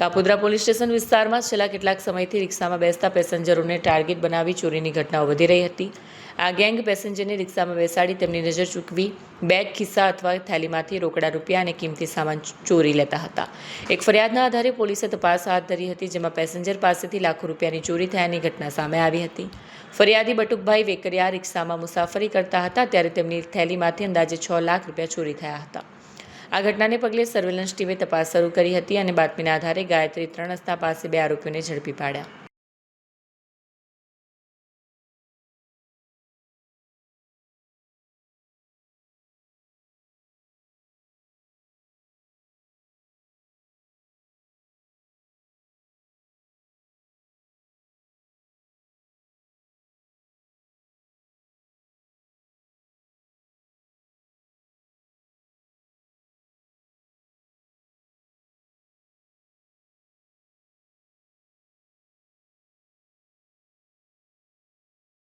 Kapodra police station વિસ્તારમાં છેલ્લા કેટલાક સમયથી રિક્ષામાં બેસતા પેસેન્જરોને ટાર્ગેટ બનાવી ચોરીની ઘટનાઓ વધી રહી હતી। આ ગેંગ પેસેન્જરને રિક્ષામાં બેસાડી તેમની નજર ચૂકવી બેગ, ખિસ્સા અથવા થેલીમાંથી રોકડા રૂપિયા અને કિંમતી સામાન ચોરી લેતા હતા। એક ફરિયાદના આધારે પોલીસે તપાસ હાથ ધરી હતી, જેમાં પેસેન્જર પાસેથી લાખો રૂપિયાની ચોરી થયાની ઘટના સામે આવી હતી। ફરિયાદી બટુકભાઈ વેકરિયા રિક્ષામાં મુસાફરી કરતા હતા ત્યારે તેમની થેલીમાંથી અંદાજે 6 લાખ રૂપિયા ચોરી થયા હતા। આ ઘટનાને પગલે સર્વેલન્સ ટીમે તપાસ શરૂ કરી હતી અને બાતમીના આધારે ગાયત્રી 3 રસ્તા પાસે 2 આરોપીઓને ઝડપી પાડ્યા।